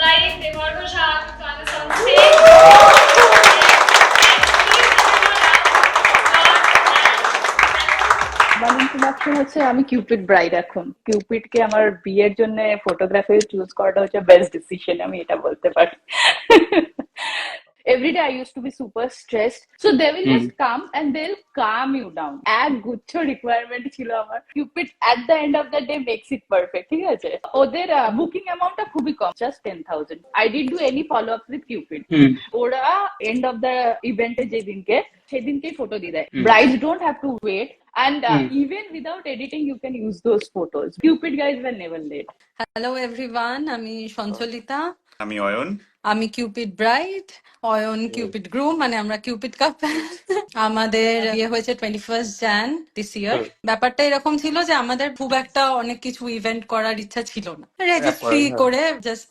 inviting Devargo Shah to join us on stage. আমার introduction হচ্ছে আমি কিউপিড ব্রাইড। এখন কিউপিডকে আমার বিয়ের জন্য ফটোগ্রাফি চুজ করাটা হচ্ছে বেস্ট ডিসিশন, আমি এটা বলতে পারি। Every day I used to be super stressed, so they will just come and they'll calm you down. এক গুচ্ছ রিকোয়ারমেন্ট ছিল আমার। Cupid at the end of the day makes it perfect, ঠিক আছে? ওদের বুকিং অ্যামাউন্টটা খুবই কম, just 10,000. I didn't do any follow up with Cupid. ওরা এন্ড অফ দ্য ইভেন্টে যেদিনকে সেদিনকেই ফটো দিয়ে দেয়। Brides don't have to wait, and even without editing you can use those photos. Cupid guys were never late. Hello everyone, আমি সঞ্চলিতা, আমি অয়ন, আমি Cupid bride, Ayan Cupid groom, মানে আমরা কিউপিড কাপল। আমাদের বিয়ে হয়েছে 21 jan দিস ইয়ার। ব্যাপারটা এরকম ছিল যে আমাদের খুব একটা অনেক কিছু ইভেন্ট করার ইচ্ছা ছিল না, রেজিস্ট্রি করে জাস্ট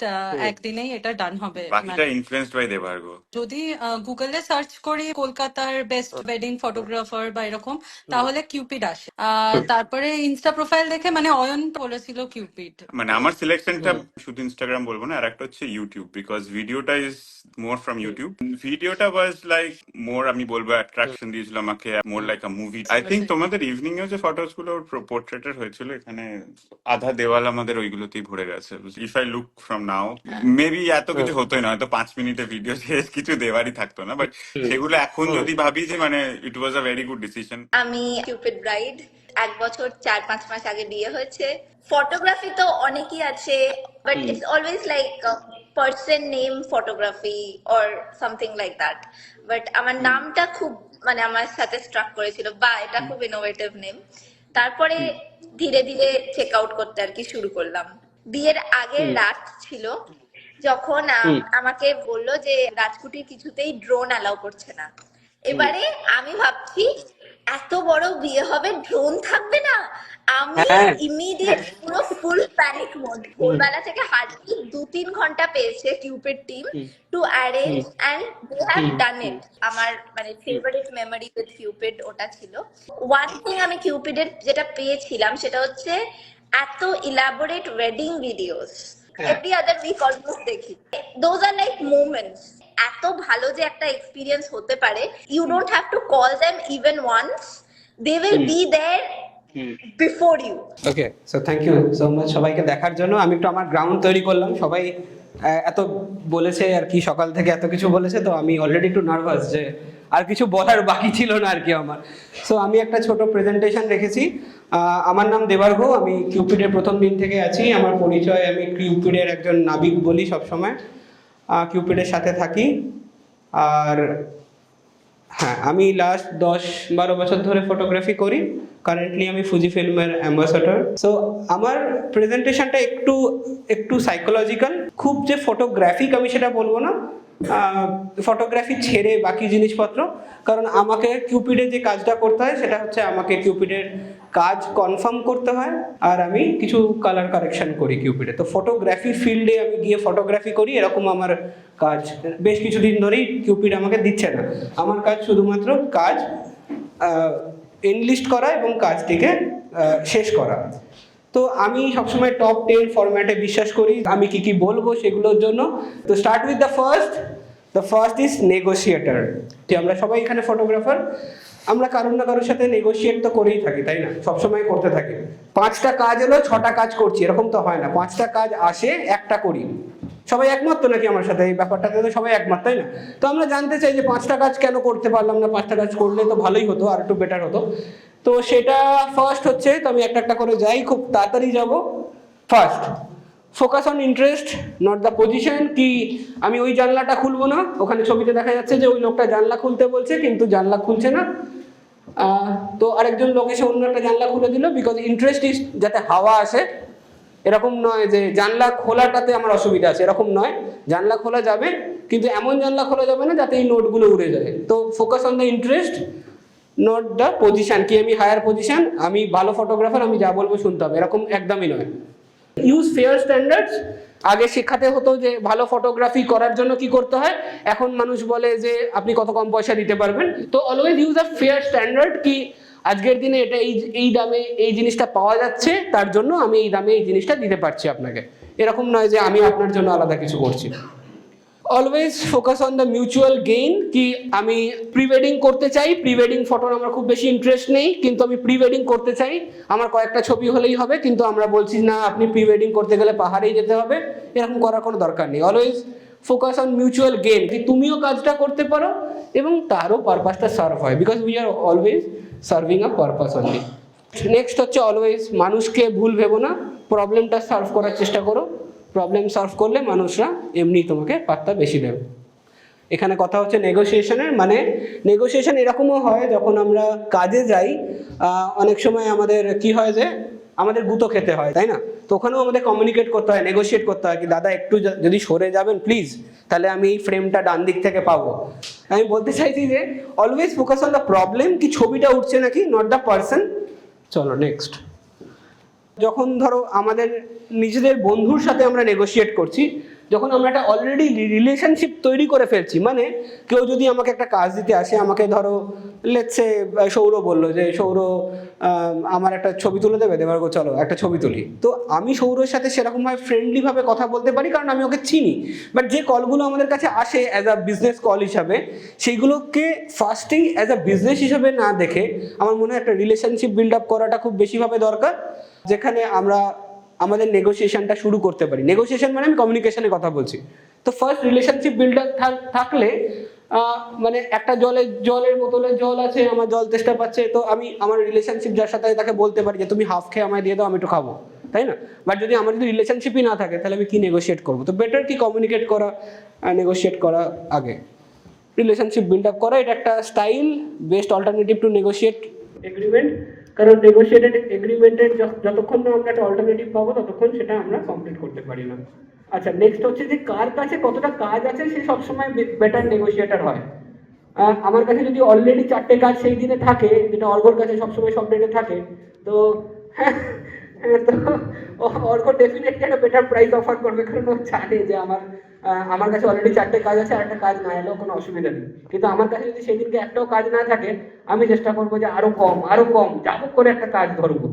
একদিনেই এটা ডান হবে। বাকিটা ইনফ্লুয়েন্সড বাই দেবার্গ। যদি গুগলে সার্চ করি কলকাতার বেস্ট ওয়েডিং ফটোগ্রাফার বা এরকম, তাহলে কিউপিড আসে। তারপরে ইনস্টা প্রোফাইল দেখে মানে অয়ন বলেছিল কিউপিড। মানে আমার সিলেকশনটা শুধু ইনস্টাগ্রাম বলবো না, আর একটা হচ্ছে ইউটিউব, বিকজ ভিডিওটা ইজ মোর ফ্রম ইউটিউব। ভিডিওটা ওয়াজ লাইক মোর, আমি বলবো অ্যাট্রাকশন দিয়েছিল আমাকে, more like a movie. I think তোমাদের ইভিনিং এ যে ফটোস গুলো পোর্ট্রেটের হয়েছিল, এখানে আধা দেওয়াল আমাদের ওইগুলোতেই ভরে গেছে। If I look from now, maybe এত কিছু হতোই না, হয়তো 5 মিনিটের ভিডিও কিছু দেওয়ারই থাকতো না, বাট সেগুলো এখন যদি ভাবি যে মানে ইট ওয়াজ আ ভেরি গুড ডিসিশন। আমি কিউপিড ব্রাইড, 1 বছর 4-5 মাস আগে বিয়ে হয়েছে। ফটোগ্রাফি তো অনেকই আছে, but it's always like person name photography or something like that. But আমার নামটা খুব মানে আমার সাথে স্ট্রাক করেছিল, বা এটা খুব ইনোভেটিভ নেম। তারপরে ধীরে ধীরে চেক আউট করতে আর কি শুরু করলাম। বিয়ের আগের রাত ছিল যখন আমাকে বললো যে রাজকুটির কিছুতেই ড্রোন অ্যালাউ করছে না। এবারে আমি ভাবছি এত বড় বিয়ে হবে, ড্রোন থাকবে না। আমি ইমিডিয়েট পুরো ফুল প্যানিক মোড। ভোরবেলা থেকে হার্ডলি 2-3 ঘন্টা পেয়েছে Cupid team to arrange, and they have done it. আমার মানে ফেভারিট মেমোরি উইথ কিউপিড ওটা ছিল। ওয়ান থিং আমি কিউপিডের যেটা পেয়েছিলাম সেটা হচ্ছে এত elaborate wedding videos every other week almost দেখি। Those are like moments. এত ভালো যে একটা এক্সপিরিয়েন্স হতে পারে, you don't have to call them even once, they will be there before you. Okay, so thank you so much সবাইকে দেখার জন্য। আমি একটু আমার গ্রাউন্ড তৈরি করলাম। সবাই এত বলেছে আর কি, সকাল থেকে এত কিছু বলেছে, তো আমি অলরেডি একটু নার্ভাস যে আর কিছু বলার বাকি ছিল না আর কি আমার। সো আমি একটা ছোট প্রেজেন্টেশন রেখেছি। আমার নাম দেবার্ঘ, আমি কিউপিডের প্রথম দিন থেকে আছি। আমার পরিচয়, আমি কিউপিডের একজন নাবিক বলি সবসময়, কিউপিডের সাথে থাকি। আর হ্যাঁ, আমি লাস্ট 10-12 বছর ধরে ফটোগ্রাফি করি। কারেন্টলি আমি ফুজি ফিল্মের অ্যাম্বাসাডর। সো আমার প্রেজেন্টেশনটা একটু সাইকোলজিক্যাল, খুব যে ফটোগ্রাফিক আমি সেটা বলবো না, ফটোগ্রাফি ছেড়ে বাকি জিনিসপত্র। কারণ আমাকে কিউপিডে যে কাজটা করতে হয় সেটা হচ্ছে আমাকে কিউপিডের কাজ কনফার্ম করতে হয়, আর আমি কিছু কালার কারেকশন করি কিউপিডে। তো ফটোগ্রাফি ফিল্ডে আমি গিয়ে ফটোগ্রাফি করি, এরকম আমার কাজ বেশ কিছুদিন ধরেই কিউপিড আমাকে দিচ্ছে না। আমার কাজ শুধুমাত্র কাজ এনলিস্ট করা এবং কাজটিকে শেষ করা। তো আমি সবসময় টপ 10 ফরম্যাটে বিশ্বাস করি। আমি কি কি বলবো সেগুলোর জন্য, তো start with the first is negotiator. আমরা সবাই এখানে ফটোগ্রাফার, আমরা কারোর না কারোর সাথে নেগোসিয়েট তো করেই থাকি, তাই না? সবসময় করতে থাকি। 5টা কাজ এলো 6টা কাজ করছি, এরকম তো হয় না। 5টা কাজ আসে, একটা করি। সবাই একমত তো নাকি আমার সাথে এই ব্যাপারটাতে? তো সবাই একমত, তাই না? তো আমরা জানতে চাই যে 5টা কাজ কেন করতে পারলাম না, 5টা কাজ করলে তো ভালোই হতো, আর একটু বেটার হতো। তো সেটা ফার্স্ট হচ্ছে, তো আমি একটা একটা করে যাই, খুব তাড়াতাড়ি যাব। First, focus on interest not the position. কি আমি ওই জানলাটা খুলবো না, ওখানে ছবিতে দেখা যাচ্ছে যে ওই লোকটা জানলা খুলতে বলছে কিন্তু জানলা খুলছে না, তো আরেকজন লোক এসে অন্য একটা জানলা খুলে দিল। বিকজ ইন্টারেস্ট ইজ যাতে হাওয়া আসে, এরকম নয় যে জানলা খোলাটাতে আমার অসুবিধা আছে, এরকম নয়। জানলা খোলা যাবে, কিন্তু এমন জানলা খোলা যাবে না যাতে এই নোটগুলো উড়ে যায়। তো focus on the interest not the position. কি আমি হায়ার পজিশন, আমি ভালো ফটোগ্রাফার, আমি যা বলবো শুনতে হবে, এরকম একদমই নয়। Use fair standards. আগে শেখাতে হতো যে ভালো ফটোগ্রাফি করার জন্য কি করতে হয়, এখন মানুষ বলে যে আপনি কত কম পয়সা দিতে পারবেন। তো অলওয়েজ ইউজ আ ফেয়ার স্ট্যান্ডার্ড। কি আজকের দিনে এটা এই দামে এই জিনিসটা পাওয়া যাচ্ছে, তার জন্য আমি এই দামে এই জিনিসটা দিতে পারছি আপনাকে। এরকম নয় যে আমি আপনার জন্য আলাদা কিছু করছি। Always focus on the mutual gain, কি আমি প্রি ওয়েডিং করতে চাই, প্রি ওয়েডিং ফটোর আমার খুব বেশি ইন্টারেস্ট নেই, কিন্তু আমি প্রি ওয়েডিং করতে চাই, আমার কয়েকটা ছবি হলেই হবে, কিন্তু আমরা বলছি না আপনি প্রি ওয়েডিং করতে গেলে পাহাড়েই যেতে হবে, এরকম করার কোনো দরকার নেই। Always focus on mutual gain, কি তুমিও কাজটা করতে পারো এবং তারও পারপাসটা সার্ভ হয়, because we are always serving a purpose only. Next হচ্ছে অলওয়েজ মানুষকে ভুল ভেবো না, প্রবলেমটা সলভ করার চেষ্টা করো, প্রবলেম সলভ করলে মানুষরা এমনি তোমাকে পাত্তা বেশি দেবে। এখানে কথা হচ্ছে নেগোসিয়েশনের, মানে নেগোসিয়েশন এরকমও হয় যখন আমরা কাজে যাই, অনেক সময় আমাদের কি হয় যে আমাদের গুঁতো খেতে হয়, তাই না? তো ওখানেও আমাদের কমিউনিকেট করতে হয়, নেগোসিয়েট করতে হয়, কি দাদা একটু যদি সরে যাবেন প্লিজ, তাহলে আমি এই ফ্রেমটা ডান দিক থেকে পাবো। আমি বলতে চাইছি যে always focus on the problem, কি ছবিটা উঠছে নাকি, নট দ্য পারসন। চলো নেক্সট। যখন ধরো আমাদের নিজেদের বন্ধুর সাথে আমরা নেগোশিয়েট করছি, যখন আমরা একটা অলরেডি রিলেশনশিপ তৈরি করে ফেলছি, মানে কেউ যদি আমাকে একটা কাজ দিতে আসে, আমাকে ধরো লেটসে সৌর বললো যে সৌর আমার একটা ছবি তুলে দেবে, দেবার চলো একটা ছবি তুলি, তো আমি সৌরের সাথে সেরকমভাবে ফ্রেন্ডলিভাবে কথা বলতে পারি কারণ আমি ওকে চিনি। বাট যে কলগুলো আমাদের কাছে আসে অ্যাজ আ বিজনেস কল হিসাবে, সেইগুলোকে ফার্স্টেই অ্যাজ আ বিজনেস হিসাবে না দেখে আমার মনে হয় একটা রিলেশনশিপ বিল্ড আপ করাটা খুব বেশিভাবে দরকার, যেখানে আমরা আমাদের নেগোসিয়েশনটা শুরু করতে পারি। নেগোসিয়েশন মানে আমি কমিউনিকেশনের কথা বলছি। তো ফার্স্ট রিলেশনশিপ বিল্ড আপ থাকলে মানে একটা জলের বোতলে জল আছে, আমার জল তেষ্টা পাচ্ছে, তো আমি আমার রিলেশনশিপ যার সাথে তাকে বলতে পারি যে তুমি হাফ খেয়ে আমায় দিয়ে দাও, আমি একটু খাবো, তাই না? বাট যদি আমার যদি রিলেশনশিপই না থাকে তাহলে আমি কি নেগোশিয়েট করবো? তো বেটার কি কমিউনিকেট করা, নেগোশিয়েট করা আগে, রিলেশনশিপ বিল্ড আপ করা, এটা একটা style best alternative to negotiate agreement. কারণ নেগোশিয়েটেড এগ্রিমেন্টের যতক্ষণ না আমরা একটা অল্টারনেটিভ পাবো ততক্ষণ সেটা আমরা কমপ্লিট করতে পারি না। আচ্ছা, নেক্সট হচ্ছে যে কার কাছে কতটা কাজ আছে সে সবসময় বেটার নেগোশিয়েটার হয়। আমার কাছে যদি অলরেডি 4টে কাজ সেই দিনে থাকে, যেটা অর্ঘর কাছে সবসময় সব ডেটে থাকে, তো তো অর্ঘ ডেফিনেটলি একটা বেটার প্রাইস অফার করবে, কারণ ও জানে যে আমার কাছে অলরেডি 4টে কাজ আছে, আর একটা কাজ না এলেও কোনো অসুবিধা নেই। কিন্তু আমার কাছে যদি সেই দিনকে একটাও কাজ না থাকে, আমি চেষ্টা করবো যে আরো কম যাবো করে একটা কাজ ধরবো।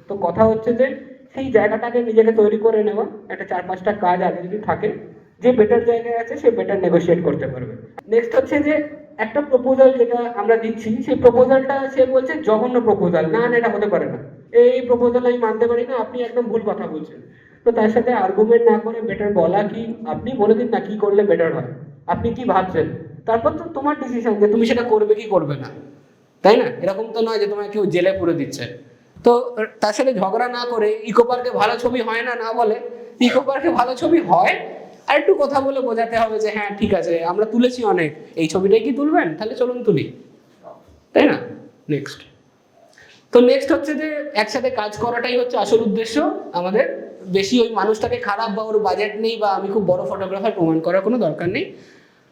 তো কথা হচ্ছে যে সেই জায়গাটাকে নিজেকে তৈরি করে নেওয়া, একটা 4-5টা কাজ আগে যদি থাকে, যে বেটার জায়গায় আছে সে বেটার নেগোশিয়েট করতে পারবে। নেক্সট হচ্ছে যে একটা প্রপোজাল যেটা আমরা দিচ্ছি, সেই প্রপোজালটা সে বলছে জঘন্য প্রপোজাল, না এটা হতে পারে না, এই প্রপোজাল আমি মানতে পারি না, আপনি একদম ভুল কথা বলছেন। তো তার সাথে আর্গুমেন্ট না করে বেটার বলা, কি আপনি বলে দিন না কি করলে বেটার হয়, আপনি কি ভাবছেন, তারপর তো তোমার ডিসিশন যে তুমি সেটা করবে কি করবে না, তাই না? এরকম তো নয় যে তোমায় কেউ জেলে পুরে দিচ্ছে। তো তার সাথে ঝগড়া না করে ইকো পার্কে ভালো ছবি হয় না বলে ইকো পার্কে ভালো ছবি হয়, আর একটু কথা বলে বোঝাতে হবে যে হ্যাঁ ঠিক আছে আমরা তুলেছি অনেক, এই ছবিটাই কি তুলবেন, তাহলে চলুন তুলি, তাই না? নেক্সট হচ্ছে যে একসাথে কাজ করাটাই হচ্ছে আসল উদ্দেশ্য আমাদের। বেশি ওই মানুষটাকে খারাপ বা ওর বাজেট নেই বা আমি খুব বড় ফটোগ্রাফার প্রমাণ করার কোনো দরকার নেই,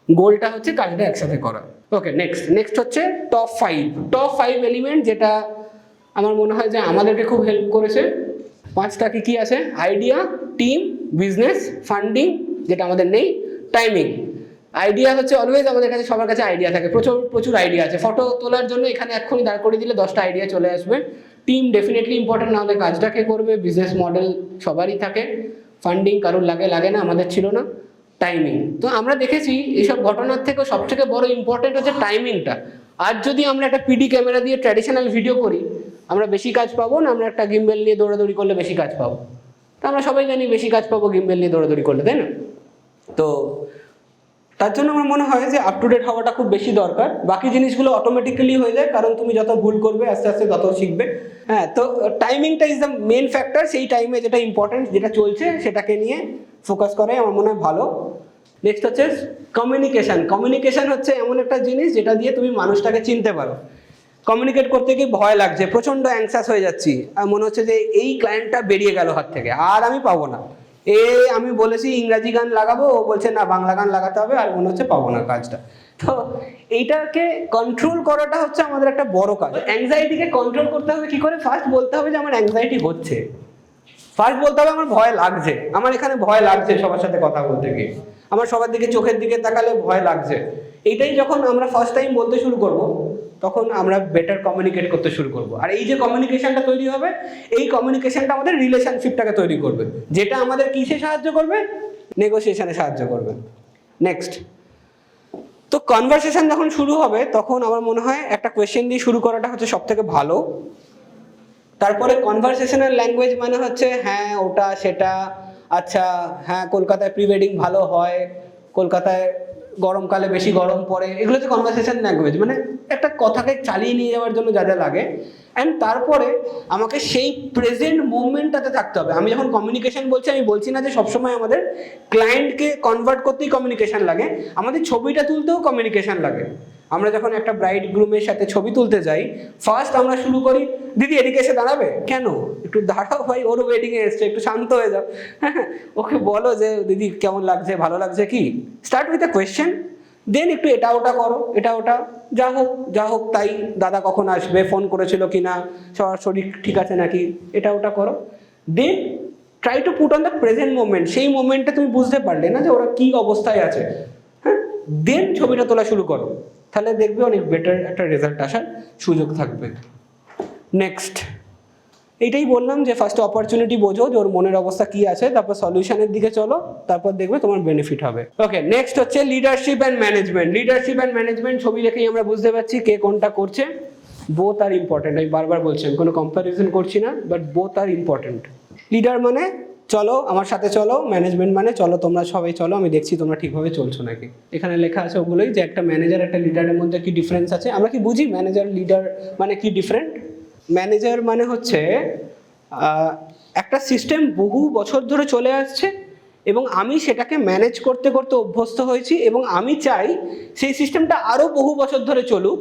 গোলটা হচ্ছে কাজটা একসাথে করা। ওকে, নেক্সট হচ্ছে টপ 5 এলিমেন্ট, যেটা আমার মনে হয় যে আমাদেরকে খুব হেল্প করেছে। 5টা কি আছে? আইডিয়া, টিম, বিজনেস, ফান্ডিং, যেটা আমাদের নেই, টাইমিং। আইডিয়া হচ্ছে অলওয়েজ আমাদের কাছে, সবার কাছে আইডিয়া থাকে, প্রচুর আইডিয়া আছে। ফটো তোলার জন্য এখানে এক্ষুনি দাঁড় করে দিলে 10টা আইডিয়া চলে আসবে। টিম ডেফিনেটলি ইম্পর্টেন্ট, নাহলে কাজটা কে করবে? বিজনেস মডেল সবারই থাকে। ফান্ডিং কারোর লাগে না, আমাদের ছিল না। টাইমিং, তো আমরা দেখেছি এইসব ঘটনার থেকেও সবথেকে বড় ইম্পর্টেন্ট হচ্ছে টাইমিংটা। আজ যদি আমরা একটা পিডি ক্যামেরা দিয়ে ট্র্যাডিশনাল ভিডিও করি, আমরা বেশি কাজ পাবো না আমরা একটা গিম্বেল নিয়ে দৌড়াদৌড়ি করলে বেশি কাজ পাবো? তো আমরা সবাই জানি বেশি কাজ পাবো গিম্বেল নিয়ে দৌড়াদৌড়ি করলে, তাই না? তো তার জন্য আমার মনে হয় যে আপ টু ডেট হওয়াটা খুব বেশি দরকার। বাকি জিনিসগুলো অটোমেটিক্যালি হয়ে যায়, কারণ তুমি যত ভুল করবে আস্তে আস্তে তত শিখবে। হ্যাঁ, তো টাইমিংটা ইজ দ্য মেন ফ্যাক্টর। সেই টাইমে যেটা ইম্পর্টেন্ট, যেটা চলছে সেটাকে নিয়ে ফোকাস করাই আমার মনে হয় ভালো। নেক্সট হচ্ছে কমিউনিকেশন হচ্ছে এমন একটা জিনিস যেটা দিয়ে তুমি মানুষটাকে চিনতে পারো। কমিউনিকেট করতে গিয়ে ভয় লাগছে, প্রচণ্ড অ্যাংসাস হয়ে যাচ্ছি, আর মনে হচ্ছে যে এই ক্লায়েন্টটা বেরিয়ে গেল হাত থেকে, আর আমি পাবো না। আমি বলেছি ইংরাজি গান লাগাবো, ও বলছে না বাংলা গান লাগাতে হবে, আর মনে হচ্ছে পাবো না কাজটা। তো এইটাকে কন্ট্রোল করাটা হচ্ছে আমাদের একটা বড় কাজ। অ্যাংজাইটিকে কন্ট্রোল করতে হবে কি করে? ফার্স্ট বলতে হবে যে আমার অ্যাংজাইটি হচ্ছে, ফার্স্ট বলতে হবে আমার ভয় লাগছে, আমার এখানে ভয় লাগছে সবার সাথে কথা বলতে গিয়ে, আমার সবার দিকে চোখের দিকে তাকালে ভয় লাগছে। এইটাই যখন আমরা ফার্স্ট টাইম বলতে শুরু করবো, তখন আমরা বেটার কমিউনিকেট করতে শুরু করব। আর এই যে কমিউনিকেশনটা তৈরি হবে, এই কমিউনিকেশনটা আমাদের রিলেশনশিপটাকে তৈরি করবে, যেটা আমাদের কিসে সাহায্য করবে? নেগোসিয়েশনে সাহায্য করবে। নেক্সট, তো কনভারসেশন যখন শুরু হবে তখন আমার মনে হয় একটা কোয়েশ্চেন দিয়ে শুরু করাটা হচ্ছে সব থেকে ভালো। তারপরে কনভারসেশনাল ল্যাঙ্গুয়েজ মানে হচ্ছে হ্যাঁ ওটা সেটা, আচ্ছা হ্যাঁ কলকাতায় প্রি ওয়েডিং ভালো হয়, কলকাতায় গরমকালে বেশি গরম পড়ে, এগুলো হচ্ছে কনভারসেশন ল্যাঙ্গুয়েজ, মানে একটা কথাকে চালিয়ে নিয়ে যাওয়ার জন্য যা যা লাগে। অ্যান্ড তারপরে আমাকে সেই প্রেজেন্ট মুভমেন্টটাতে থাকতে হবে। আমি যখন কমিউনিকেশন বলছি, আমি বলছি না যে সবসময় আমাদের ক্লায়েন্টকে কনভার্ট করতেই কমিউনিকেশন লাগে, আমাদের ছবিটা তুলতেও কমিউনিকেশন লাগে। আমরা যখন একটা ব্রাইড গ্রুমের সাথে ছবি তুলতে যাই, ফার্স্ট আমরা শুরু করি, দিদি এদিকে এসে দাঁড়াবে, কেন একটু দাঁড়াও ভাই, ওর ওয়েডিংয়ে এসছে, একটু শান্ত হয়ে যাও, হ্যাঁ ওকে বলো যে দিদি কেমন লাগছে, ভালো লাগছে কি, স্টার্ট উইথ আ কোয়েশ্চেন, দেন একটু এটা ওটা করো, এটা ওটা যা হোক তাই, দাদা কখন আসবে, ফোন করেছিল কিনা, সবার শরীর ঠিক আছে নাকি, এটা ওটা করো। Then try to put on the present moment. সেই মোমেন্টে তুমি বুঝতে পারলে না যে ওরা কি অবস্থায় আছে, হ্যাঁ, দেন ছবিটা তোলা শুরু করো, তাহলে দেখবে অনেক বেটার একটা রেজাল্ট আসার সুযোগ থাকবে। নেক্সট, এইটাই বললাম যে ফার্স্ট অপরচুনিটি বোঝো যে ওর মনের অবস্থা কি আছে, তারপর সলিউশনের দিকে চলো, তারপর দেখবে তোমার বেনিফিট হবে। ওকে, নেক্সট হচ্ছে leadership and management. Leadership and management ছবি দেখেই আমরা বুঝতে পারছি কে কোনটা করছে। বোথ আর ইম্পর্টেন্ট, আমি বারবার বলছি, আমি কোনো কম্প্যারিজন করছি না, but both are important. Leader মানে চলো আমার সাথে চলো, ম্যানেজমেন্ট মানে চলো তোমরা সবাই চলো, আমি দেখছি তোমরা ঠিকভাবে চলছো নাকি। এখানে লেখা আছে ওগুলোই, যে একটা ম্যানেজার একটা লিডারের মধ্যে কি ডিফারেন্স আছে। আমরা কি বুঝি ম্যানেজার লিডার মানে কি ডিফারেন্ট? ম্যানেজার মানে হচ্ছে একটা সিস্টেম বহু বছর ধরে চলে আসছে এবং আমি সেটাকে ম্যানেজ করতে করতে অভ্যস্ত হয়েছি, এবং আমি চাই সেই সিস্টেমটা আরও বহু বছর ধরে চলুক,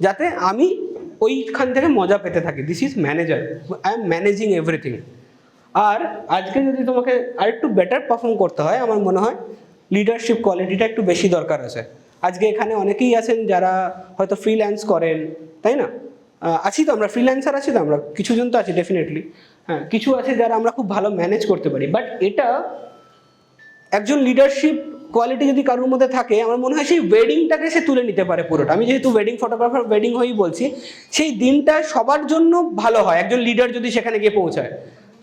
যাতে আমি ওইখান থেকে মজা পেতে থাকি। This is manager, I am managing everything. আর আজকে যদি তোমাকে আরেকটু বেটার পারফর্ম করতে হয়, আমার মনে হয় লিডারশিপ কোয়ালিটিটা একটু বেশি দরকার আছে। আজকে এখানে অনেকেই আছেন যারা হয়তো ফ্রিল্যান্স করেন, তাই না? আছি তো আমরা, ফ্রিল্যান্সার আছি তো আমরা, কিছুজন তো আছি ডেফিনেটলি, হ্যাঁ কিছু আছে যারা আমরা খুব ভালো ম্যানেজ করতে পারি। বাট এটা একজন লিডারশিপ কোয়ালিটি যদি কারোর মধ্যে থাকে, আমার মনে হয় সেই ওয়েডিংটাকে সে তুলে নিতে পারে পুরোটা। আমি যেহেতু ওয়েডিং ফটোগ্রাফার, ওয়েডিং হয়েই বলছি, সেই দিনটা সবার জন্য ভালো হয় একজন লিডার যদি সেখানে গিয়ে পৌঁছায়।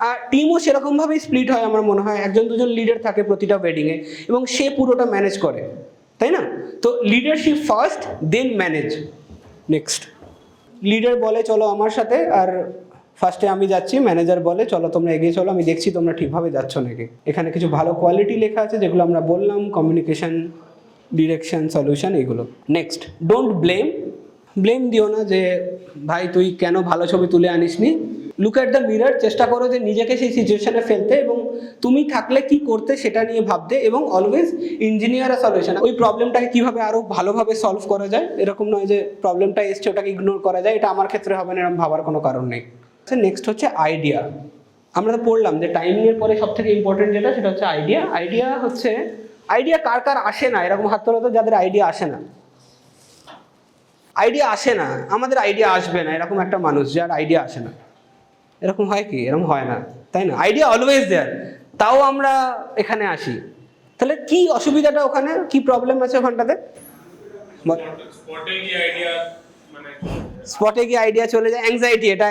আর টিমও সেরকমভাবেই স্প্লিট হয় আমার মনে হয়, একজন দুজন লিডার থাকে প্রতিটা ওয়েডিংয়ে এবং সে পুরোটা ম্যানেজ করে, তাই না? তো লিডারশিপ ফার্স্ট, দেন ম্যানেজ। নেক্সট, লিডার বলে চলো আমার সাথে, আর ফার্স্টে আমি যাচ্ছি, ম্যানেজার বলে চলো তোমরা এগিয়ে চলো, আমি দেখছি তোমরা ঠিকভাবে যাচ্ছ নাকি। এখানে কিছু ভালো কোয়ালিটি লেখা আছে যেগুলো আমরা বললাম, কমিউনিকেশন, ডিরেকশন, সলিউশন, এগুলো। নেক্সট, ডোন্ট ব্লেম দিও না যে ভাই তুই কেন ভালো ছবি তুলে আনিসনি। লুক অ্যাট দ্য মিরর, চেষ্টা করো যে নিজেকে সেই সিচুয়েশনে ফেলতে এবং তুমি থাকলে কি করতে সেটা নিয়ে ভাবতে, এবং অলওয়েজ ইঞ্জিনিয়ার আ সলিউশন। ওই প্রবলেমটাকে কীভাবে আরও ভালোভাবে সলভ করা যায়, এরকম নয় যে প্রবলেমটা এসছে ওটাকে ইগনোর করা যায়, এটা আমার ক্ষেত্রে হবে না, এরকম ভাবার কোনো কারণ নেই। নেক্সট হচ্ছে আইডিয়া। আমরা তো পড়লাম যে টাইমিংয়ের পরে সব থেকে ইম্পর্টেন্ট যেটা, সেটা হচ্ছে আইডিয়া। আইডিয়া কার কার আসে না, এরকম হাত তোলা তো যাদের আইডিয়া আসে না। আইডিয়া আসে না, আমাদের আইডিয়া আসবে না, এরকম একটা মানুষ যার আইডিয়া আসে না, এরকম হয় কি? এরকম হয় না, তাই না? আইডিয়া অলওয়েজ দেয়ার, তাও আমরা এখানে আসি। তাহলে কি অসুবিধাটা ওখানে, কি প্রবলেম আছে ওখানটাতে? স্পটে গিয়ে আইডিয়া চলে যায়, অ্যাংজাইটি, এটা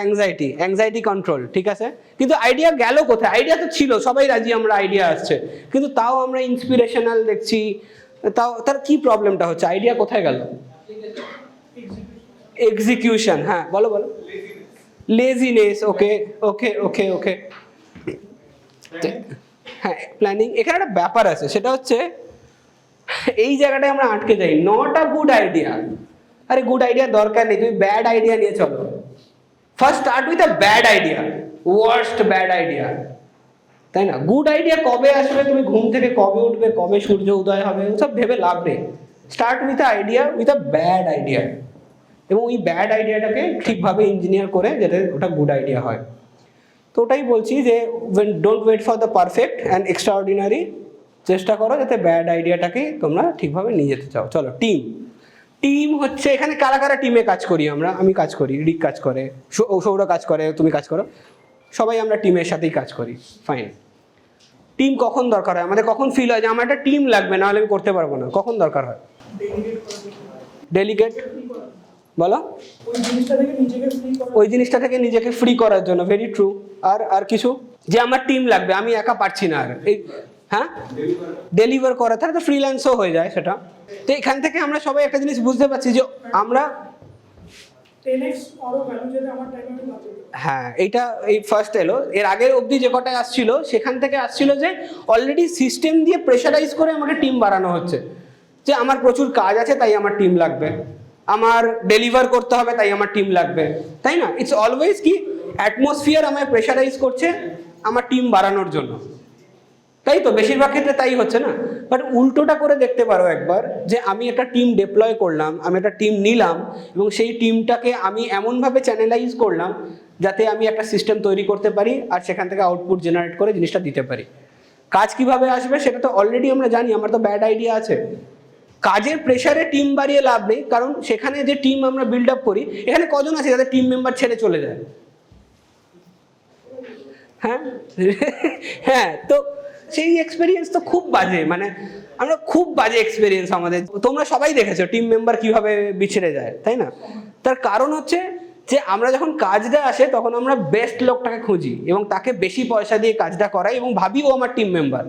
অ্যাংজাইটি কন্ট্রোল, ঠিক আছে। কিন্তু আইডিয়া গেল কোথায়? আইডিয়া তো ছিল, সবাই রাজি আমরা আইডিয়া আসছে, কিন্তু তাও আমরা ইন্সপিরেশনাল দেখছি, তাও তার কি প্রবলেমটা হচ্ছে? আইডিয়া কোথায় গেল? এক্সিকিউশন, হ্যাঁ বলো। লেজিনেস, ওকে। হ্যাঁ, প্ল্যানিং। এখানে একটা ব্যাপার আছে, সেটা হচ্ছে এই জায়গাটায় আমরা আটকে যাই, নট আ গুড আইডিয়া। আরে গুড আইডিয়া দরকার নেই, তুমি ব্যাড আইডিয়া নিয়ে চলো। First start with a bad idea, worst bad idea, তাই না? গুড আইডিয়া কবে আসবে, তুমি ঘুম থেকে কবে উঠবে, কবে সূর্য উদয় হবে, ওসব ভেবে লাভ নেই। Start with a idea, with a bad idea, এবং ওই ব্যাড আইডিয়াটাকে ঠিকভাবে ইঞ্জিনিয়ার করে যাতে ওটা গুড আইডিয়া হয়। তো ওটাই বলছি যে don't wait for the perfect and extraordinary, চেষ্টা করো যাতে ব্যাড আইডিয়াটাকে তোমরা ঠিকভাবে নিয়ে যেতে চাও। চলো, টিম হচ্ছে এখানে কারা কারা টিমে কাজ করি আমরা? আমি কাজ করি, রিক কাজ করে, সৌর কাজ করে, তুমি কাজ করো, সবাই আমরা টিমের সাথেই কাজ করি, ফাইন। টিম কখন দরকার হয় আমাদের? কখন ফিল হয় যে আমার একটা টিম লাগবে, নাহলে আমি করতে পারবো না? কখন দরকার হয়? ডেলিগেট বলো ওই জিনিসটা থেকে নিজেকে ফ্রি করার জন্য, ভেরি ট্রু। আর কিছু, যে আমার টিম লাগবে, আমি একা পারছি না আর এই, হ্যাঁ ডেলিভার করা, তাহলে তো ফ্রিল্যান্সও হয়ে যায় সেটা। তো এখান থেকে আমরা সবাই একটা জিনিস বুঝতে পারছি যে আমরা, হ্যাঁ এইটা এই ফার্স্ট এলো। এর আগের অবধি যে কটায় আসছিল সেখান থেকে আসছিল যে অলরেডি সিস্টেম দিয়ে প্রেশারাইজ করে আমাকে টিম বাড়ানো হচ্ছে, যে আমার প্রচুর কাজ আছে তাই আমার টিম লাগবে, আমার ডেলিভার করতে হবে তাই আমার টিম লাগবে, তাই না? ইটস অলওয়েজ কি অ্যাটমসফিয়ার আমায় প্রেশারাইজ করছে আমার টিম বাড়ানোর জন্য, তাই তো বেশিরভাগ ক্ষেত্রে তাই হচ্ছে না? বাট উল্টোটা করে দেখতে পারো একবার, যে আমি একটা টিম ডিপ্লয় করলাম, আমি একটা টিম নিলাম এবং সেই টিমটাকে আমি এমনভাবে চ্যানেলাইজ করলাম যাতে আমি একটা সিস্টেম তৈরি করতে পারি আর সেখান থেকে আউটপুট জেনারেট করে জিনিসটা দিতে পারি। কাজ কিভাবে আসবে সেটা তো অলরেডি আমরা জানি, আমার তো ব্যাড আইডিয়া আছে। কাজের প্রেশারে টিম বাড়িয়ে লাভ নেই, কারণ সেখানে যে টিম আমরা বিল্ড আপ করি, এখানে কজন আছে যাদের টিম মেম্বার ছেড়ে চলে যায়? হ্যাঁ হ্যাঁ, তো সেই এক্সপিরিয়েন্স তো খুব বাজে, মানে আমরা খুব বাজে এক্সপিরিয়েন্স আমাদের। তোমরা সবাই দেখেছো টিম মেম্বার কিভাবে বিছড়ে যায়, তাই না? তার কারণ হচ্ছে যে আমরা যখন কাজটা আসে তখন আমরা বেস্ট লোকটাকে খুঁজি এবং তাকে বেশি পয়সা দিয়ে কাজটা করাই এবং ভাবি ও আমার টিম মেম্বার,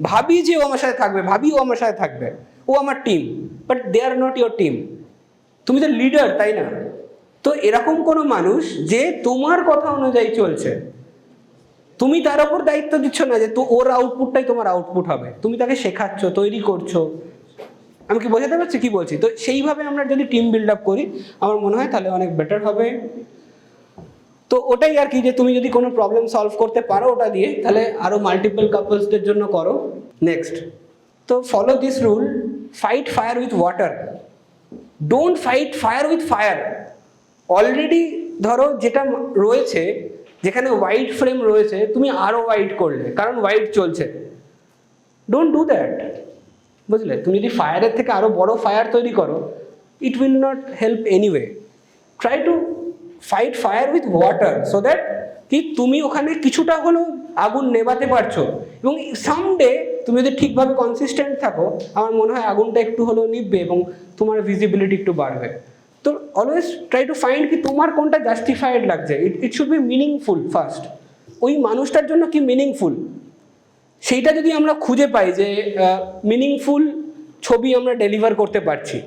ভাবি যে ও আমার সাথে থাকবে, ভাবি ও আমার সাথে থাকবে, ও আমার team, but they are not your team. তুমি তো লিডার, তাই না? তো এরকম কোনো মানুষ যে তোমার কথা অনুযায়ী চলছে, তুমি তার উপর দায়িত্ব দিচ্ছ না যে তো ওর আউটপুটটাই তোমার আউটপুট হবে, তুমি তাকে শেখাচ্ছ, তৈরি করছো। আমি কি বোঝাতে পারছি কি বলছি? তো সেইভাবে আমরা যদি টিম বিল্ড আপ করি আমার মনে হয় তাহলে অনেক বেটার হবে। তো ওটাই আর কি, যে তুমি যদি কোনো প্রবলেম সলভ করতে পারো ওটা দিয়ে, তাহলে আরো মাল্টিপল কাপলসদের জন্য করো। নেক্সট, তো follow this rule, fight fire with water, don't fight fire with fire. Already ধরো যেটা রয়েছে, যেখানে হোয়াইট ফ্রেম রয়েছে, তুমি আরো হোয়াইট করলে কারণ হোয়াইট চলছে, ডোন্ট ডু দ্যাট, বুঝলে? তুমি যদি ফায়ারের থেকে আরো বড় ফায়ার তৈরি করো, it will not help anyway. Try to fight fire with water, so that কি তুমি ওখানে কিছুটা হলেও আগুন নেভাতে পারছো, এবং সামডে তুমি যদি ঠিকভাবে কনসিস্টেন্ট থাকো, আমার মনে হয় আগুনটা একটু হলেও নিভবে এবং তোমার ভিজিবিলিটি একটু বাড়বে। তো অলওয়েজ ট্রাই টু ফাইন্ড কি তোমার কোনটা জাস্টিফাইড লাগছে, it should be meaningful first. ওই মানুষটার জন্য কি মিনিংফুল, সেইটা যদি আমরা খুঁজে পাই যে মিনিংফুল ছবি আমরা ডেলিভার করতে পারছি,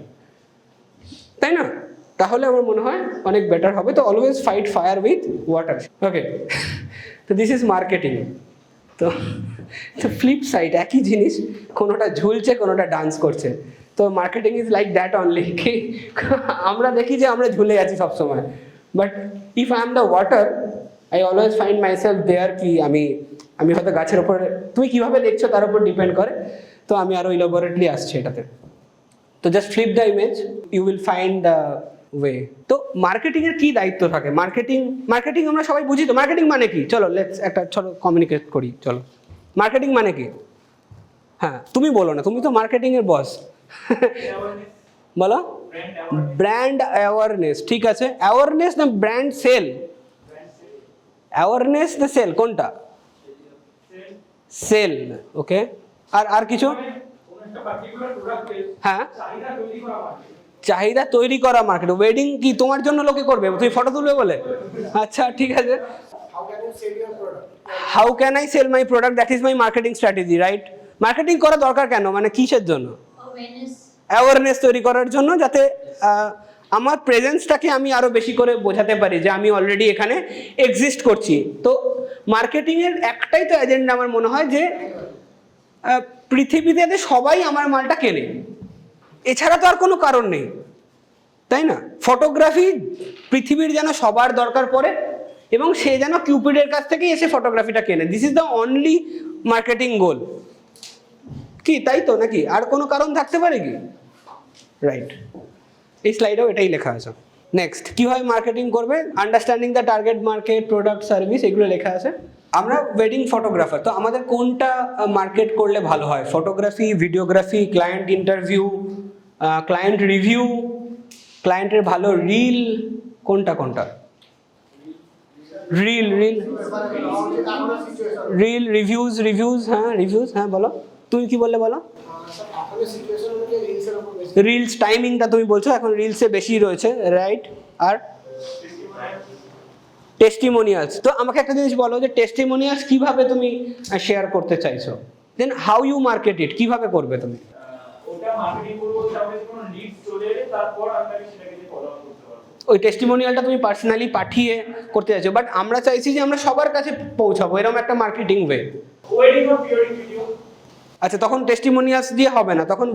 তাই না? তাহলে আমার মনে হয় অনেক বেটার হবে। তো always fight fire with water. Okay, তো দিস ইজ মার্কেটিং। তো ফ্লিপ সাইড একই জিনিস, কোনোটা ঝুলছে কোনোটা ডান্স করছে। তো marketing is like that only, কি আমরা দেখি যে আমরা ঝুলে আছি সবসময়, but if I am the water, I always find myself there. কি আমি হয়তো গাছের ওপরে, তুমি কিভাবে দেখছো তার উপর ডিপেন্ড করে। তো আমি আরো ইলাবোরেটলি আসছি এটাতে। তো just flip the image, you will find the way. তো মার্কেটিং এর কি দায়িত্ব থাকে? মার্কেটিং আমরা সবাই বুঝি। তো মার্কেটিং মানে কি? চলো লেটস একটা চলো কমিউনিকেট করি। চলো, মার্কেটিং মানে কি? হ্যাঁ, তুমি বলো না, তুমি তো মার্কেটিং এর বস। বলো। ব্র্যান্ড অ্যাওয়ারনেস, ঠিক আছে। অ্যাওয়ারনেস না ব্র্যান্ড সেল? অ্যাওয়ারনেস না সেল, কোনটা? সেল, ওকে। আর কিছু? হ্যাঁ, চাহিদা তৈরি করা মার্কেট। ওয়েডিং কি তোমার জন্য লোকে করবে, তুমি ফটো তুলবে বলে? আচ্ছা, ঠিক আছে। How can I sell my product, that is my marketing strategy, right? Marketing করা দরকার কেন, মানে কিসের জন্য? অ্যাওয়ারনেস তৈরি করার জন্য, যাতে আমার প্রেজেন্সটাকে আমি আরো বেশি করে বোঝাতে পারি যে আমি অলরেডি এখানে এক্সিস্ট করছি। তো মার্কেটিং এর একটাই তো এজেন্ডা আমার মনে হয়, যে পৃথিবীতে সবাই আমার মালটা কেনে, এছাড়া তো আর কোনো কারণ নেই, তাই না? ফটোগ্রাফি পৃথিবীর যেন সবার দরকার পড়ে এবং সে যেন কিউপিডের কাছ থেকে এসে ফটোগ্রাফিটা কেনে। This is the only marketing goal, কি তাই তো নাকি? আর কোনো কারণ থাকতে পারে কি? রাইট, এই স্লাইডেও এটাই লেখা আছে। নেক্সট, কীভাবে মার্কেটিং করবে? Understanding the target market, product, service, এগুলো লেখা আছে। আমরা ওয়েডিং ফটোগ্রাফার, তো আমাদের কোনটা মার্কেট করলে ভালো হয়? Photography, videography, client interview, client review, ক্লায়েন্টের ভালো রিল, কোনটা? রিল রিভিউজ, হ্যাঁ রিভিউজ, হ্যাঁ বলো। তুমি কি বললে বলো? রিলস টাইমিংটা তুমি বলছো এখন রিলসে বেশি রয়েছে, রাইট? আর টেস্টিমোনিয়ালস, তো আমাকে একটা জিনিস বলো যে টেস্টিমোনিয়ালস কিভাবে তুমি শেয়ার করতে চাইছো, দেন হাউ ইউ মার্কেট ইট, কিভাবে করবে তুমি? ওটা মার্কেটিং করবো, তারপরে কোনো লিড চলে এলে তারপর আমরা সেটাকে ফলো আপ করতে পারবো। ওই টেস্টিমোনিয়ালটা তুমি পার্সোনালি পাঠিয়ে করতে চাইছো, বাট আমরা চাইছি যে আমরা সবার কাছে পৌঁছাবো, এরকম একটা মার্কেটিং ওয়ে। ওয়েডিং বা প্রি ওয়েডিং ভিডিও। আচ্ছা, তখন টেস্টিমোনিয়ালস দিয়ে হবে না, তখন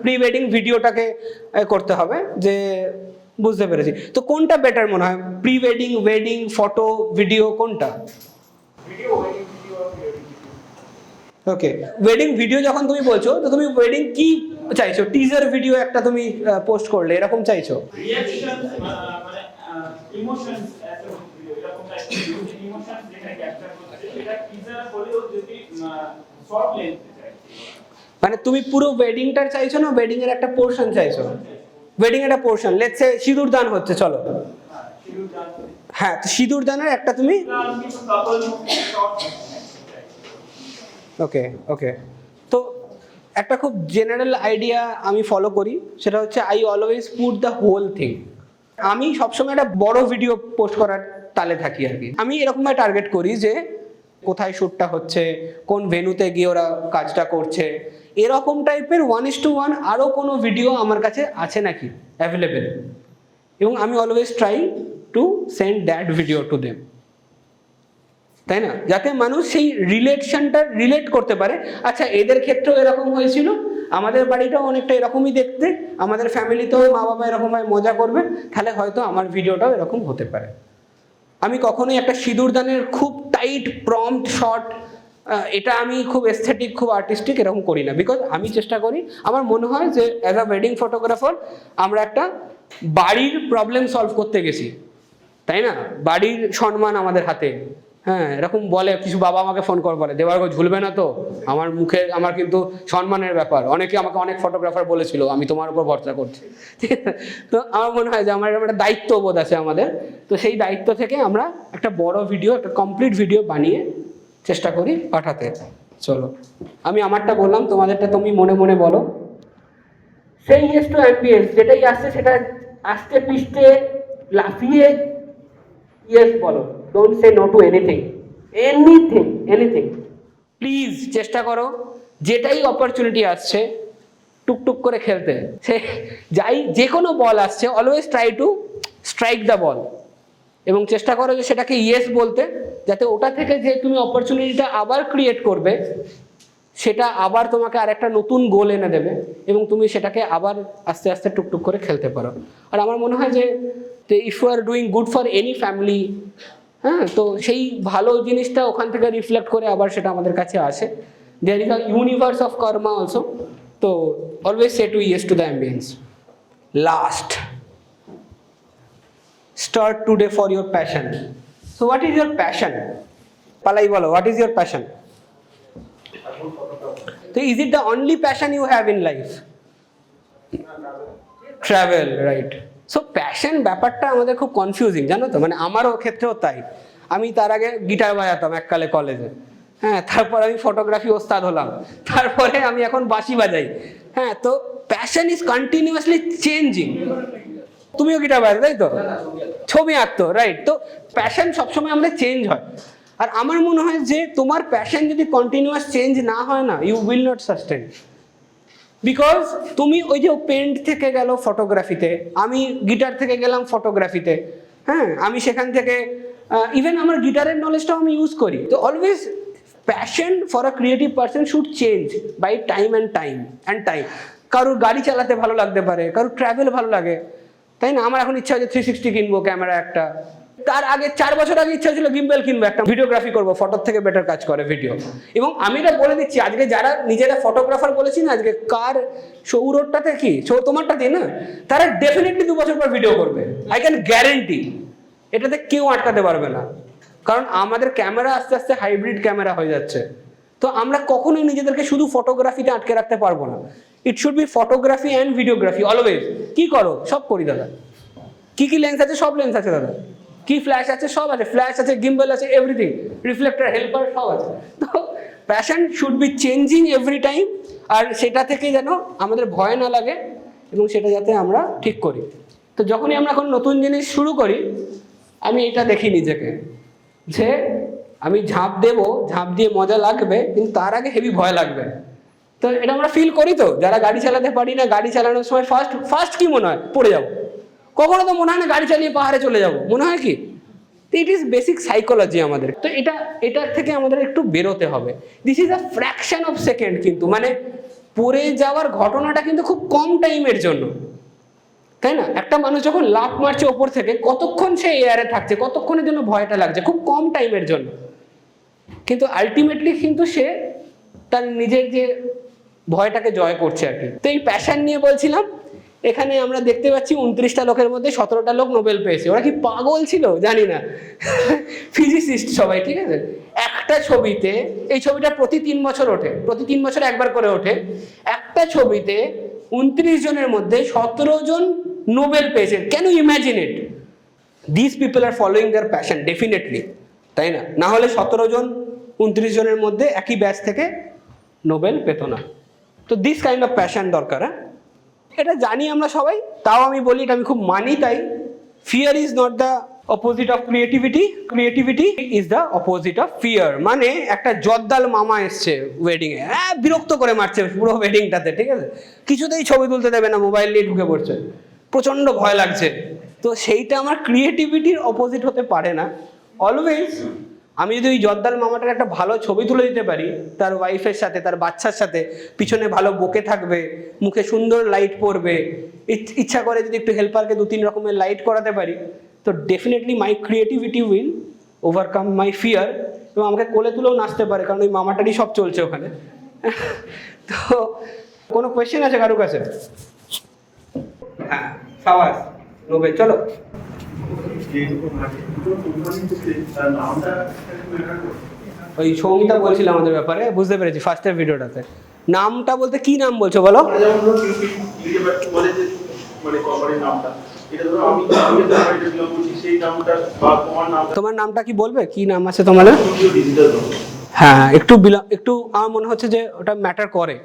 প্রি ওয়েডিং ভিডিওটাকে করতে হবে, যে বুঝতে পেরেছি। তো কোনটা বেটার মনে হয়, pre wedding, wedding photo, video, কোনটা? ভিডিও, ওয়েডিং ভিডিও আর প্রি ওয়েডিং ভিডিও। ওকে, ওয়েডিং ভিডিও যখন তুমি বলছো, তো তুমি ওয়েডিং কি চাইছো? টিজার ভিডিও একটা তুমি পোস্ট করলে এরকম চাইছো? রিঅ্যাকশন মানে ইমোশনস এত ভিডিও, এরকম টাইপের ইমোশনস যেটা ক্যাপচার করতে, এটা টিজার হলেও যদি শর্ট লেন্থে চাই। মানে তুমি পুরো ওয়েডিংটার চাইছো না ওয়েডিং এর একটা পোর্শন চাইছো? ওয়েডিং এর একটা পোর্শন, লেটস সে সিঁদুর দান হচ্ছে, চলো শিডিউল ডান। হ্যাঁ, তো সিঁদুর দানের একটা তুমি, কিছু কাপল শর্ট। ওকে ওকে। তো একটা খুব জেনারেল আইডিয়া আমি ফলো করি, সেটা হচ্ছে I always put the whole thing. আমি সবসময় একটা বড় ভিডিও পোস্ট করার তালে থাকি আর কি। আমি এরকমভাবে টার্গেট করি যে কোথায় শ্যুটটা হচ্ছে, কোন ভেন্যুতে গিয়ে ওরা কাজটা করছে, এরকম টাইপের 1:1 আরও কোনো ভিডিও আমার কাছে আছে নাকি অ্যাভেলেবেল, এবং আমি always try to send that video to them, তাই না? যাতে মানুষ সেই রিলেশনটা রিলেট করতে পারে। আচ্ছা, এদের ক্ষেত্রেও এরকম হয়েছিল, আমাদের বাড়িটাও অনেকটা এরকমই দেখতে, আমাদের ফ্যামিলিতেও মা বাবা এরকমভাবে মজা করবে, তাহলে হয়তো আমার ভিডিওটাও এরকম হতে পারে। আমি কখনোই একটা সিঁদুর দানের খুব টাইট প্রম্পট শট, এটা আমি খুব এস্থেটিক, খুব আর্টিস্টিক এরকম করি না, বিকজ আমি চেষ্টা করি, আমার মনে হয় যে অ্যাজ আ ওয়েডিং ফটোগ্রাফার আমরা একটা বাড়ির প্রবলেম সলভ করতে গেছি, তাই না? বাড়ির সম্মান আমাদের হাতে। হ্যাঁ, এরকম বলে কিছু বাবা আমাকে ফোন করে বলে, দেবার্গ ঝুলবে না তো? আমার মুখে, আমার কিন্তু সম্মানের ব্যাপার, অনেকে আমাকে অনেক ফটোগ্রাফার বলেছিল, আমি তোমার উপর ভরসা করছি। ঠিক আছে, তো আমার মনে হয় যে আমার এরকম একটা দায়িত্ববোধ আছে আমাদের, তো সেই দায়িত্ব থেকে আমরা একটা বড় ভিডিও, একটা কমপ্লিট ভিডিও বানিয়ে চেষ্টা করি পাঠাতে। চলো, আমি আমারটা বললাম, তোমাদেরটা তুমি মনে মনে বলো। সেই ইয়েস টু অ্যাম্বিয়েন্স, যেটাই আসছে সেটা আস্তে পিষ্টে লাফিয়ে ইয়েস বলো, don't say no to anything, anything anything. Please চেষ্টা করো যেটাই অপরচুনিটি আসছে টুকটুক করে খেলতে, সে যাই যে কোনো বল আসছে, always try to strike the ball, এবং চেষ্টা করো যে সেটাকে ইয়েস বলতে, যাতে ওটা থেকে যে তুমি অপরচুনিটিটা আবার ক্রিয়েট করবে, সেটা আবার তোমাকে আরেকটা নতুন গোল এনে দেবে, এবং তুমি সেটাকে আবার আস্তে আস্তে টুকটুক করে খেলতে পারো। আর আমার মনে হয় যে if you are doing good for any family, হ্যাঁ, তো সেই ভালো জিনিসটা ওখান থেকে রিফ্লেক্ট করে আবার সেটা আমাদের কাছে আসে। There is a universe of karma also, তো always say to yes to the ambience. Last, start today for your passion. So what is your passion? Palai bolo, what is your passion? So is it the only passion you have in life? Travel, right? So passion ব্যাপারটা আমাদের খুব confusing, জানো তো, মানে আমারও ক্ষেত্রেও তাই। আমি তার আগে গিটার বাজাতাম এককালে কলেজে, হ্যাঁ, তারপর আমি ফটোগ্রাফি ওস্তাদ হলাম, তারপরে আমি এখন বাঁশি বাজাই। হ্যাঁ, তো প্যাশন ইজ কন্টিনিউয়াসলি চেঞ্জিং। তুমিও গিটার বাজাতে, তাই তো? ছবি আঁকতো, রাইট? তো প্যাশন সবসময় আমাদের চেঞ্জ হয়। আর আমার মনে হয় যে তোমার প্যাশন যদি কন্টিনিউয়াস চেঞ্জ না হয় না, you will not sustain. Because তুমি ওই যে পেন্ট থেকে গেল ফটোগ্রাফিতে, আমি গিটার থেকে গেলাম ফটোগ্রাফিতে, হ্যাঁ, আমি সেখান থেকে ইভেন আমার গিটারের নলেজটাও আমি ইউজ করি। তো always passion for a creative person should change by time and time. কারোর গাড়ি চালাতে ভালো লাগতে পারে, কারোর ট্রাভেল ভালো লাগে, তাই না? আমার এখন ইচ্ছা হচ্ছে 360 কিনবো ক্যামেরা একটা, তার আগে 4 বছর আগে ইচ্ছা ছিল গিম্বেল কিনবো একটা, ভিডিওগ্রাফি করবো, ফটোর থেকে বেটার কাজ করে ভিডিও। এবং আমি এটা বলে দিচ্ছি, আজকে যারা নিজেরা ফটোগ্রাফার বলেছি না, আজকে কার সৌরভটাতে কি তোমারটাতে না, তারা ডেফিনেটলি 2 বছর পর ভিডিও করবে, আই ক্যান গ্যারেন্টি। এটাতে কেউ আটকাতে পারবে না, কারণ আমাদের ক্যামেরা আস্তে আস্তে হাইব্রিড ক্যামেরা হয়ে যাচ্ছে। তো আমরা কখনোই নিজেদেরকে শুধু ফটোগ্রাফিতে আটকে রাখতে পারবো না। It should be photography and videography always. কি করো? সব করি দাদা। কি লেন্স আছে? সব লেন্স আছে দাদা। কি ফ্ল্যাশ আছে? সব আছে। ফ্ল্যাশ আছে, গিম্বল আছে, এভরিথিং, রিফ্লেক্টর, হেল্পার সব আছে। তো passion should be changing every time, আর সেটা থেকে যেন আমাদের ভয় না লাগে এবং সেটা যাতে আমরা ঠিক করি। তো যখনই আমরা কোনো নতুন জিনিস শুরু করি, আমি এটা দেখি নিজেকে যে আমি ঝাঁপ দেবো, ঝাঁপ দিয়ে মজা লাগবে, কিন্তু তার আগে হেভি ভয় লাগবে। তো এটা আমরা ফিল করি, তো যারা গাড়ি চালাতে পারি না, গাড়ি চালানোর সময় ফার্স্ট কি মনে হয়? পড়ে যাবো। কখনো তো মনে হয় না গাড়ি চালিয়ে পাহাড়ে চলে যাবো, মনে হয় কি? ইট ইজ বেসিক সাইকোলজি আমাদের। তো এটার থেকে আমাদের একটু বেরোতে হবে। This is a fraction of second, কিন্তু মানে পড়ে যাওয়ার ঘটনাটা কিন্তু খুব কম টাইমের জন্য, তাই না? একটা মানুষ যখন লাফ মারছে ওপর থেকে, কতক্ষণ সে এয়ারে থাকছে, কতক্ষণের জন্য ভয়টা লাগছে? খুব কম টাইমের জন্য। কিন্তু আলটিমেটলি কিন্তু সে তার নিজের যে ভয়টাকে জয় করছে আর কি। তো এই প্যাশন নিয়ে বলছিলাম, এখানে আমরা দেখতে পাচ্ছি 29টা লোকের মধ্যে 17টা লোক নোবেল পেয়েছে। ওরা কি পাগল ছিল জানি না, ফিজিসিস্ট সবাই, ঠিক আছে? একটা ছবিতে, এই ছবিটা প্রতি 3 বছর ওঠে, প্রতি 3 বছর একবার করে ওঠে, একটা ছবিতে 29 জনের মধ্যে 17 জন নোবেল পেয়েছে। Can you imagine it? This people are following their passion definitely, তাই না? না হলে 17 জন 29 জনের মধ্যে একই ব্যাচ থেকে নোবেল পেত না। তো দিস কাইন্ড অফ প্যাশন দরকার। হ্যাঁ, এটা জানি আমরা সবাই, তাও আমি বলি, এটা আমি খুব মানি। তাই fear is not the opposite of creativity, creativity is the opposite of fear. মানে একটা জদ্দাল মামা এসছে ওয়েডিংয়ে, বিরক্ত করে মারছে পুরো ওয়েডিংটাতে, ঠিক আছে? কিছুতেই ছবি তুলতে দেবে না, মোবাইল নিয়ে ঢুকে পড়ছে, প্রচণ্ড ভয় লাগছে। তো সেইটা আমার ক্রিয়েটিভিটির অপোজিট হতে পারে না। অলওয়েজ আমি যদি ওই জর্দাল মামাটার একটা ভালো ছবি তুলে দিতে পারি, তার ওয়াইফের সাথে, তার বাচ্চার সাথে, পিছনে ভালো বোকে থাকবে, মুখে সুন্দর লাইট পড়বে, ইচ্ছা করে যদি একটু হেল্পারকে 2-3 রকমের লাইট করাতে পারি, তো definitely my creativity will overcome my fear, এবং আমাকে কোলে তুলেও নাচতে পারে, কারণ ওই মামাটারই সব চলছে ওখানে। তো কোনো কোয়েশ্চেন আছে কারোর কাছে? হ্যাঁ, সাবাস নোবেল, চলো। ওই সৌমিতা বলছিল আমাদের ব্যাপারে, বুঝতে পেরেছি ফার্স্টের ভিডিওটাতে। নামটা বলতে কি নাম বলছো বলো? তোমার নামটা কি বলবে? কি নাম আছে তোমার? হ্যাঁ, একটু আমার মনে হচ্ছে যে ওটা ম্যাটার করে।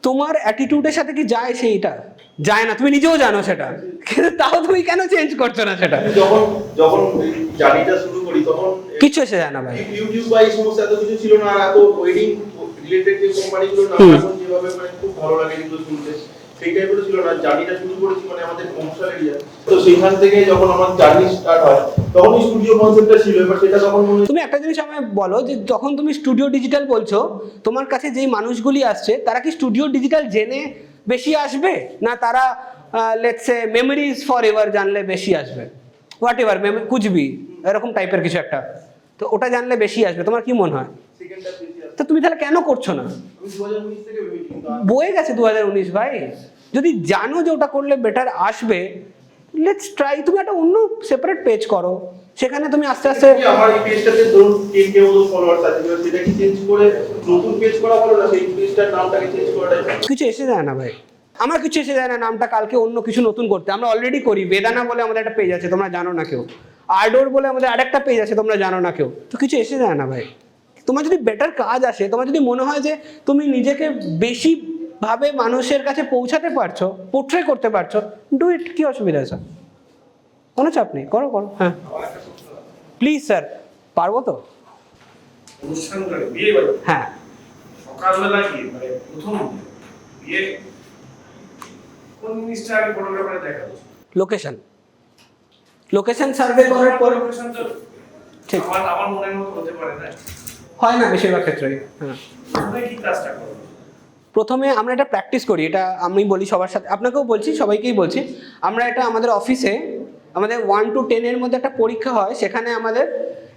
তোমার অ্যাটিটিউডের সাথে কি যায়? সেইটা যায় না, তুমি নিজেও জানো সেটা, কিন্তু তাও তুমি কেন চেঞ্জ করছো না সেটা? যখন জার্নিটা শুরু করি তখন কিছু এসে যায় না ভাই। ইউটিউব বা এই সমস্ত এত কিছু ছিল না, এত ওয়েডিং রিলেটেড যে কোম্পানিগুলো না, এখন যেভাবে মানে খুব ভালো লাগে এগুলো শুনতে, সেই টাইপের ছিল না। জার্নিটা শুরু করেছি মানে আমাদের কমার্শিয়াল এরিয়া, তো সেইখান থেকে যখন আমার জার্নি স্টার্ট হয় তখন স্টুডিও কনসেপ্টটা ছিল। এবার সেটা তখন তুমি একটা জিনিস আমায় বলো, যে যখন তুমি স্টুডিও ডিজিটাল বলছো, তোমার কাছে যেই মানুষগুলি আসছে, তারা কি স্টুডিও ডিজিটাল জেনে বেশি আসবে, না তারা let's say memories for ever জানলে বেশি আসবে? হোয়াট এভার, কুচবি এরকম টাইপের কিছু একটা, তো ওটা জানলে বেশি আসবে, তোমার কি মনে হয়? তো তুমি তাহলে কেন করছো না? বয়ে গেছে 2019 ভাই। যদি জানো যে ওটা করলে বেটার আসবে, লেটস ট্রাই। তুমি একটা অন্য সেপারেট পেজ করো, সেখানে তুমি আস্তে আস্তে। আমার এই পেজটাতে ধরুন 10K মতো ফলোয়ার্স আছে, সেটা কি চেঞ্জ করে নতুন পেজ করা ভালো না সেই পেজটার নামটাকে চেঞ্জ করাটাই? কিছু এসে যায় না ভাই, আমার কিছু এসে যায় না নামটা কালকে অন্য কিছু নতুন করতে। আমরা অলরেডি করি। বেদানা বলে আমাদের একটা পেজ আছে, তোমরা জানো না কেউ। আর্ডোর বলে আমাদের আরেকটা পেজ আছে, তোমরা জানো না কেউ। তো কিছু এসে যায় না ভাই। তোমার যদি বেটার কাজ আসে, তোমার যদি মনে হয় যে তুমি নিজেকে বেশি ভাবে মানুষের কাছে পৌঁছাতে পারছো, পোর্ট্রে করতে পারছো, ডু ইট। কি অসুবিধা আছে? কোনো চাপ নেই, করো করো। হ্যাঁ প্লিজ স্যার, পারবো তো? অনুষ্ঠানগুলো বিয়ে বাড়ি, হ্যাঁ, সকালবেলা গিয়ে মানে প্রথম বিয়ে কোন জিনিসটা আগে ফটোগ্রাফারে দেখা উচিত? লোকেশন সার্ভে করার পর লোকেশন তো ঠিক আমার মনের মতো হতে পারে না, হয় না বেশিরভাগ ক্ষেত্রেই। হ্যাঁ, তোমরা কি কাজটা করো? প্রথমে আমরা এটা প্র্যাকটিস করি। এটা আমি বলি সবার সাথে, আপনাকেও বলছি, সবাইকেই বলছি। আমরা এটা আমাদের অফিসে, আমাদের 1 to 10 এর মধ্যে একটা পরীক্ষা হয়। সেখানে আমাদের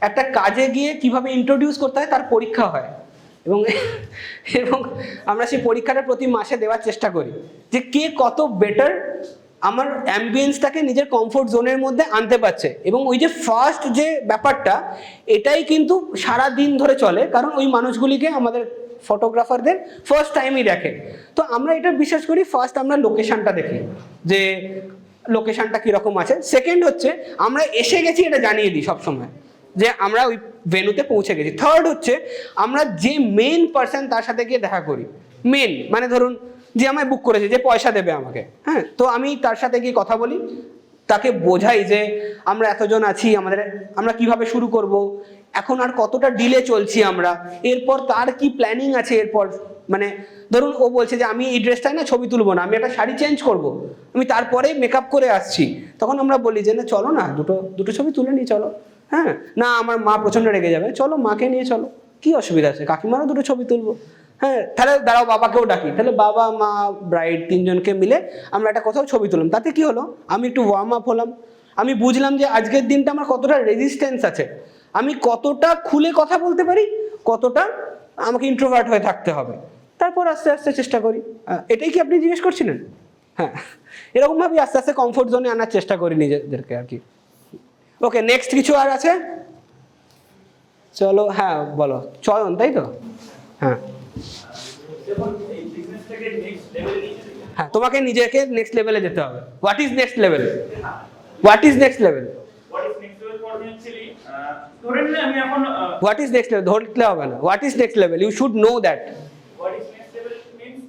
একটা কাজে গিয়ে কিভাবে ইন্ট্রোডিউস করতে হয় তার পরীক্ষা হয়, এবং আমরা সেই পরীক্ষাটা প্রতি মাসে দেওয়ার চেষ্টা করি, যে কে কত বেটার আমার অ্যাম্বিয়েন্সটাকে নিজের কমফোর্ট জোনের মধ্যে আনতে পারছে। এবং ওই যে ফার্স্ট যে ব্যাপারটা, এটাই কিন্তু সারা দিন ধরে চলে, কারণ ওই মানুষগুলিকে আমাদের ফটোগ্রাফারদের ফার্স্ট টাইমই দেখে। তো আমরা এটা বিশ্বাস করি, ফার্স্ট আমরা লোকেশনটা দেখি, যে লোকেশনটা কীরকম আছে। সেকেন্ড হচ্ছে আমরা এসে গেছি এটা জানিয়ে দিই সবসময়, যে আমরা ওই ভেন্যুতে পৌঁছে গেছি। থার্ড হচ্ছে আমরা যে মেন পার্সন তার সাথে গিয়ে দেখা করি, মেন মানে ধরুন যে আমায় বুক করেছে, যে পয়সা দেবে আমাকে, হ্যাঁ, তো আমি তার সাথে গিয়ে কথা বলি, তাকে বোঝাই যে আমরা এতজন আছি, আমরা কিভাবে শুরু করব, এখন আর কতটা ডিলে চলছি আমরা, এরপর তার কি প্ল্যানিং আছে এরপর, মানে ধরুন ও বলছে যে আমি এই ড্রেসটায় না ছবি তুলবো না, আমি একটা শাড়ি চেঞ্জ করব, আমি তারপরে মেকআপ করে আসছি, তখন আমরা বলি যে না চলো না দুটো ছবি তুলে নিই চলো, হ্যাঁ, না আমার মা প্রচণ্ড রেগে যাবে, চলো মাকে নিয়ে চলো, কি অসুবিধা আছে, কাকিমারও দুটো ছবি তুলবো, হ্যাঁ, তাহলে দাঁড়াও বাবাকেও ডাকি, তাহলে বাবা মা ব্রাইড তিনজনকে মিলে আমরা একটা কোথাও ছবি তুললাম, তাতে কি হলো আমি একটু ওয়ার্ম আপ হলাম, আমি বুঝলাম যে আজকের দিনটা আমার কতটা রেজিস্ট্যান্স আছে, আমি কতটা খুলে কথা বলতে পারি, কতটা আমাকে ইন্ট্রোভার্ট হয়ে থাকতে হবে, তারপর আস্তে আস্তে চেষ্টা করি। এটাই কি আপনি জিজ্ঞেস করছিলেন? হ্যাঁ, এরকমভাবেই আস্তে আস্তে কমফোর্ট জোনে আনার চেষ্টা করি নিজেদেরকে আর কি। ওকে, নেক্সট কিছু আর আছে? চলো, হ্যাঁ বলো, চয়ন তাই তো? হ্যাঁ হ্যাঁ, তোমাকে নিজেকে নেক্সট লেভেলে যেতে হবে। What is next level? What is next level? ধরেন না আমি এখন হোয়াট ইজ নেক্সট লেভেল ধরতে হবে না, what is next level you should know that. what is next level means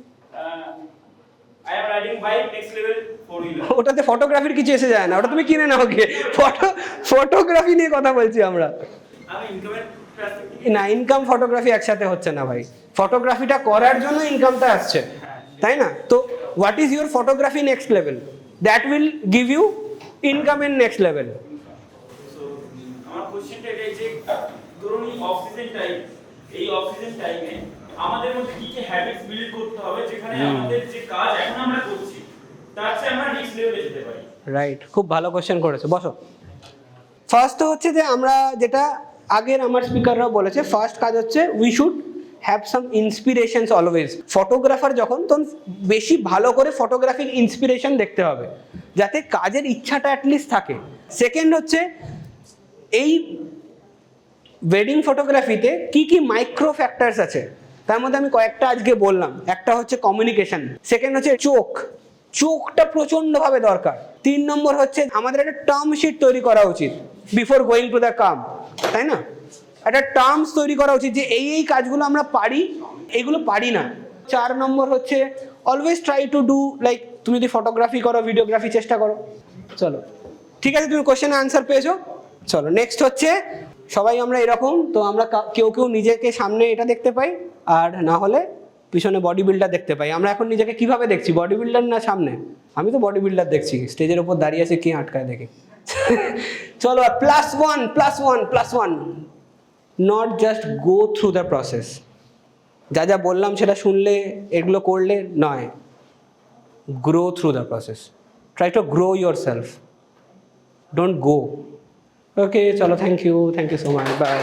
I am riding bike, next level 4-wheeler. ওটাতে ফটোগ্রাফির কিছু এসে যায় না, ওটা তুমি কিনে নাও, ওকে ফটোগ্রাফি নিয়ে কথা বলছি আমরা। আমি ইনকামের পার্সপেক্টিভ না, ইনকাম ফটোগ্রাফি একসাথে হচ্ছে না ভাই, ফটোগ্রাফিটা করার জন্য ইনকামটা আসছে, তাই না? তো what is your photography next level, that will give you income in next level. So আমার কোশ্চেনটা এটাই যে ধরুন এই অফ সিজন টাইমে আমাদের মধ্যে কি কি হ্যাবিটস বিল্ড করতে হবে যেখানে আমাদের যে কাজ এখন আমরা করছি তার চেয়ে আমরা নেক্সট লেভেলে যেতে পারি। রাইট, খুব ভালো কোশ্চেন করেছো, বসো। ফার্স্ট হচ্ছে যে আমরা যেটা আগের আমার স্পিকাররাও বলেছে, ফার্স্ট কাজ হচ্ছে we should have some inspirations always. Photographer যখন তখন বেশি ভালো করে ফটোগ্রাফির ইন্সপিরেশন দেখতে হবে, যাতে কাজের ইচ্ছাটা অ্যাটলিস্ট থাকে। সেকেন্ড হচ্ছে এই ওয়েডিং ফটোগ্রাফিতে কি কি মাইক্রো ফ্যাক্টরস আছে, তার মধ্যে আমি কয়েকটা আজকে বললাম। একটা হচ্ছে কমিউনিকেশন, সেকেন্ড হচ্ছে চোখটা প্রচন্ডভাবে দরকার। 3 নম্বর হচ্ছে আমাদের একটা টার্ম শিট তৈরি করা উচিত before going to the come, তাই না? একটা টার্মস তৈরি করা উচিত যে এই কাজগুলো আমরা পারি, এইগুলো পারি না। 4 নম্বর হচ্ছে always try to do like, তুমি যদি ফটোগ্রাফি করো, ভিডিওগ্রাফি চেষ্টা করো। চলো ঠিক আছে, তুমি কোশ্চেনের আনসার পেয়েছো। চলো নেক্সট হচ্ছে, সবাই আমরা এরকম, তো আমরা কেউ নিজেকে সামনে এটা দেখতে পাই, আর না হলে পিছনে বডি বিল্ডার দেখতে পাই। আমরা এখন নিজেকে কিভাবে দেখছি, বডি বিল্ডার না সামনে? আমি তো বডি বিল্ডার দেখছি, স্টেজের উপর দাঁড়িয়ে আছে, কি আটকায় দেখি। চলো, +1 not just go through the process, যা বললাম সেটা শুনলে এগুলো করলে নয়, grow through the process, try to grow yourself, don't go. Okay, চলো, thank you so much, by.